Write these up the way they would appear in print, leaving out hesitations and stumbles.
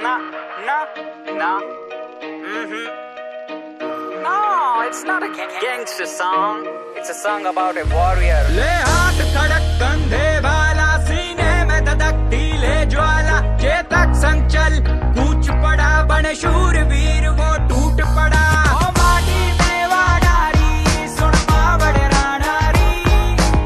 No, no, no. No, it's not a gangster song. It's a song about a warrior. ले हाथ खड़क कंधे वाला, सीने में धधकती ले ज्वाला, चेतक संचल कूच पड़ा, बन शूरवीर वो टूट पड़ा। ओ माटी में वाडारी, सुन मावड़ रानारी,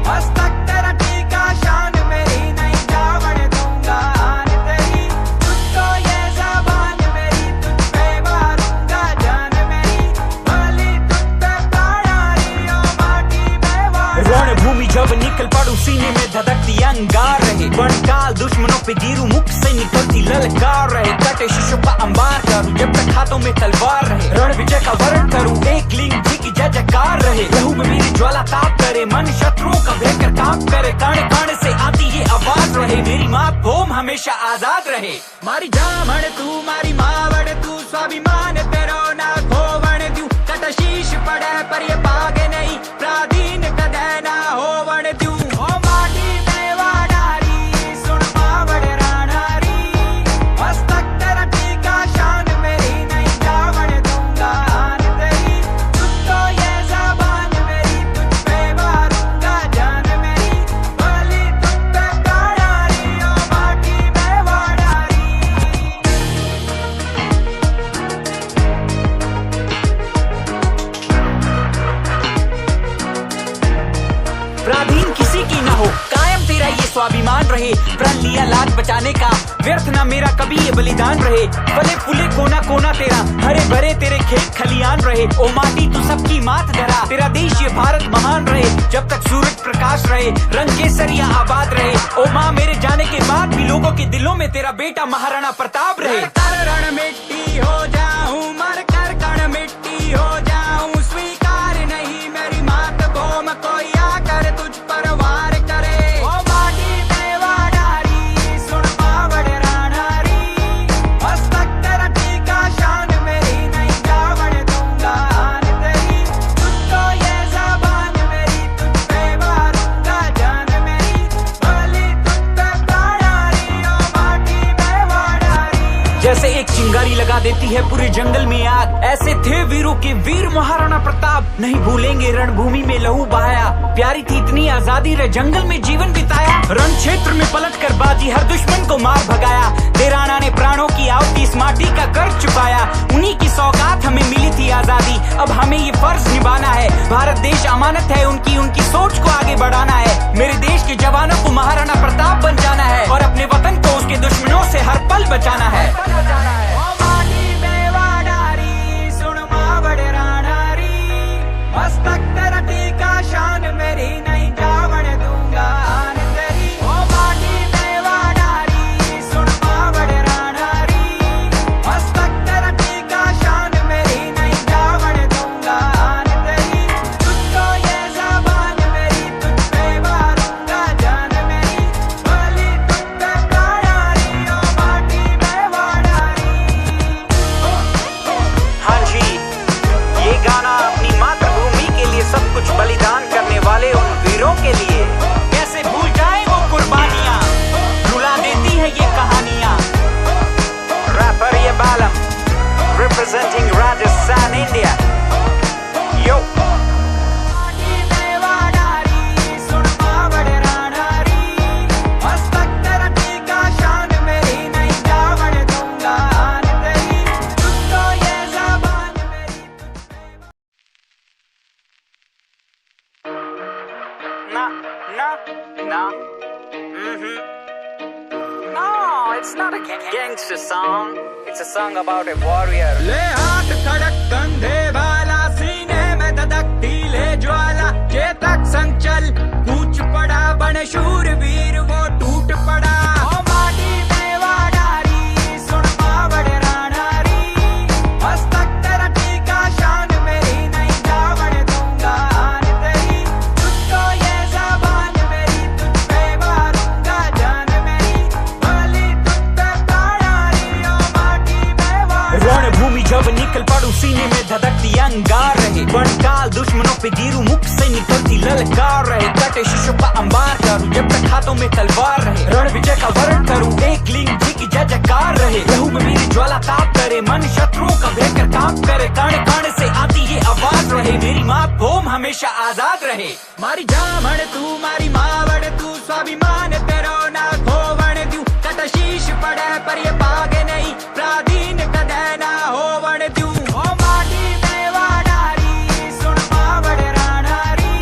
हस्तक तेरा टीका, शान मेरी नहीं जावड़ दूंगा आन तेरी, तुझको ये ज़बान मेरी, तुझ पे मारूंगा जान मेरी, भली तुझ पे प्राणारी, ओ माटी में वाडारी। रणभूमि जब निकल पड़ू, सीने में धधकती अंगार रहे, बड़काल दुश्मनों पे गिरू, मुख से निकलती ललकार रहे, कटे शीशों का अंबार करूं, जब तक हाथों में तलवार रहे, रण विजय का वर्ण करूं, एक लिंग जी की जय जयकार रहे, लहू में मेरी ज्वाला ताप करे, मन शत्रुओं का भयंकर ताप करे, कण कण से आती ये आवाज रहे, मेरी माँ भूम हमेशा आजाद रहे। मारी जामण तू, मारी मावड़ तू, स्वाभिमान तेरो ना खोवण द्यू, कट शीश पड़े पर ये पागे नहीं, प्राधीन कदे ना होवण द्यू। ओ माटी में वाडारी, सुन मावड़ रानारी, हस्तक तेरा टीका, शान मेरी नहीं जावण दूंगा आन तेरी, तुझको ये ज़बान मेरी, तुझ पे मारूंगा जान मेरी, भली तुझ पे प्राणारी, ओ माटी में वाडारी। प्राधीन किसी की ना हो, कायम तेरा ये स्वाभिमान रहे, प्रण लिया लाज बचाने का, व्यर्थ ना मेरा कभी ये बलिदान रहे, फले फूले कोना कोना तेरा, हरे भरे तेरे खेत खलियान रहे, ओ माटी तू सबकी मात धरा, तेरा देश ये भारत महान रहे, जब तक सूरज प्रकाश रहे, रंग केसरिया आबाद रहे, ओ माँ मेरे जाने के बाद भी लोगों के दिलों में तेरा बेटा महाराणा प्रताप रहे। कर रण मिट्टी हो जाऊं, मर कर कण मिट्टी हो जाऊं, स्वीकार नहीं मेरी मात भूम कोई आकर तुझ पर वार करे। ओ माटी में वाडारी, सुन मावड़ रानारी, हस्तक तेरा टीका, शान मेरी नहीं जावड़ दूंगा आन तेरी, तुझको ये ज़बान मेरी, तुझ पे मारूंगा जान मेरी, भली तुझ पे प्राणारी, ओ माटी में वाडारी। जैसे एक चिंगारी लगा देती है पूरे जंगल में आग, ऐसे थे वीरों के वीर महाराणा प्रताप, नहीं भूलेंगे रणभूमि में लहू बहाया, प्यारी थी इतनी आजादी रे जंगल में जीवन बिताया, रण क्षेत्र में पलट कर बाजी हर दुश्मन को मार भगाया, देराना ने प्राणों की आहुति इस माटी का कर चुकाया, उन्हीं की सौगात हमें मिली थी आजादी, अब हमें ये फर्ज निभाना है, भारत देश अमानत है उनकी, उनकी सोच को आगे बढ़ाना है, मेरे देश के जवानों को महाराणा प्रताप बन जाना है, और अपने वतन को उसके दुश्मनों से हर पल बचाना है। ओ माटी में वाडारी, सुन मावड़ रानारी, हस्तक तेरा टीका, शान मेरी नहीं जावड़ दूंगा आन तेरी। ओ माटी में वाडारी, सुन मावड़ रानारी, हस्तक तेरा टीका, शान मेरी नहीं जावड़ दूंगा आन तेरी, तुझको ये ज़बान मेरी, तुझ पे मारूंगा जान मेरी, भली तुझ पे प्राणारी, ओ माटी में वाडारी। हाँ जी, ये गाना अपनी मातृभूमि के लिए सब कुछ बलिदान करने वाले उन वीरों के लिए, कैसे भूल जाए वो कुर्बानियां, रुला देती है ये कहानियां। रैपर ये बालम, representing Rajasthan, India. Yo. माटी में वाडारी, सुन मावड़ रानारी, हस्तक तेरा टीका, शान मेरी नहीं जावड़ दूंगा आन तेरी, तुझको ये ज़बान मेरी, No, no, no. No, it's not a gangster song. It's a song about a warrior. ले हाथ खड़क कंधे वाला, सीने में धधकती ले ज्वाला, चेतक संचल कूच पड़ा, बन शूरवीर वो टूट पड़ा। ओ माटी में वाडारी, सुन मावड़ रानारी, हस्तक तेरा टीका, शान मेरी नहीं जावड़ दूंगा आन तेरी, तुझको ये ज़बान मेरी, तुझ पे मारूंगा जान मेरी, भली तुझ पे प्राणारी, ओ माटी में वाडारी। रणभूमि जब निकल पड़ू, सीने में धधकती अंगार रहे, बड़काल दुश्मनों पे गिरू, मुख से निकलती ललकार रहे, कटे शीशों का अंबार करूं, जब तक हाथों में तलवार रहे, रण विजय का वर्ण करूं, एक लिंग जी की जय जयकार रहे, लहू में मेरी कांप कर कण कण से आती ये आवाज रहे, मेरी मातभूमि हमेशा आजाद रहे। मारी जामण तू मारी मावड़ तू, स्वाभिमान तेरो ना खोवण द्यू। कट शीश पड़े पर ये भागे नहीं, प्राधीन कदे ना होवण द्यू। ओ माटी में वाडारी सुन मावड़ राणारी,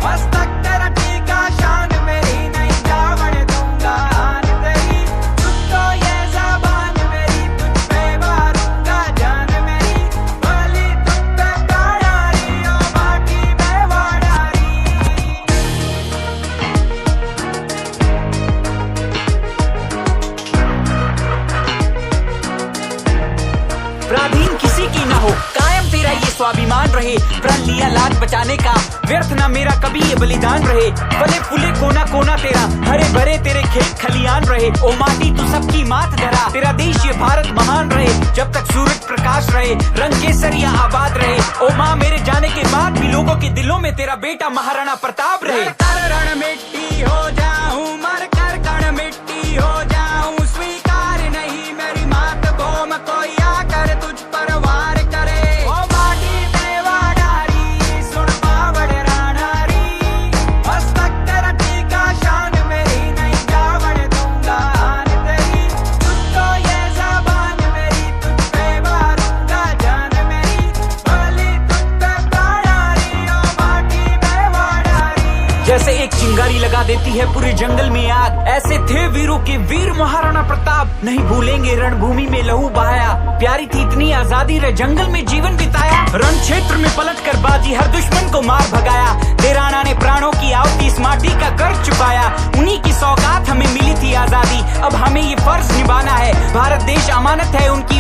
मस्तक तेरा टीका शान मेरी नहीं जावण दूंगा आन तेरी। तुझ तो ये ज़बान मेरी तुझ पे मारूंगा जान मेरी, बोली तुझ पे प्राणारी ओ माटी में वाडारी। प्राधीन किसी की ना हो, कायम तेरा ये स्वाभिमान रहे। प्रण लिया लाज बचाने का, व्यर्थ ना मेरा कभी ये बलिदान रहे। फले फूले कोना कोना तेरा, हरे भरे तेरे खेत खलियान रहे। ओ माटी तू सबकी मात धरा, तेरा देश ये भारत महान रहे। जब तक सूरज प्रकाश रहे, रंग केसरिया आबाद रहे। ओ माँ, मेरे जाने के बाद भी लोगों के दिलों में तेरा बेटा महाराणा प्रताप रहे। कर रण मिट्टी हो जाऊं, मर कर कण मिट्टी हो जाऊं, स्वीकार नहीं मेरी मातभूमि कोई आकर तुझ पर वार करे। ओ माटी में वाडारी सुन मावड़ राणारी, मस्तक तेरा टीका शान मेरी नहीं जावण दूंगा आन तेरी। तुझ तो ये ज़बान मेरी तुझ पे मारूंगा जान मेरी, बोली तुझ पे प्राणारी ओ माटी में वाडारी। जैसे एक चिंगारी लगा देती है पूरे जंगल में आग, ऐसे थे वीरों के वीर महाराणा प्रताप। नहीं भूलेंगे रणभूमि में लहू बहाया, प्यारी थी इतनी आजादी रे जंगल में जीवन बिताया। रण क्षेत्र में पलट कर बाजी हर दुश्मन को मार भगाया, दे राणा ने प्राणों की आहुति इस माटी का कर्ज चुकाया। उन्हीं की सौगात हमें मिली थी आजादी, अब हमें ये फर्ज निभाना है। भारत देश अमानत है उनकी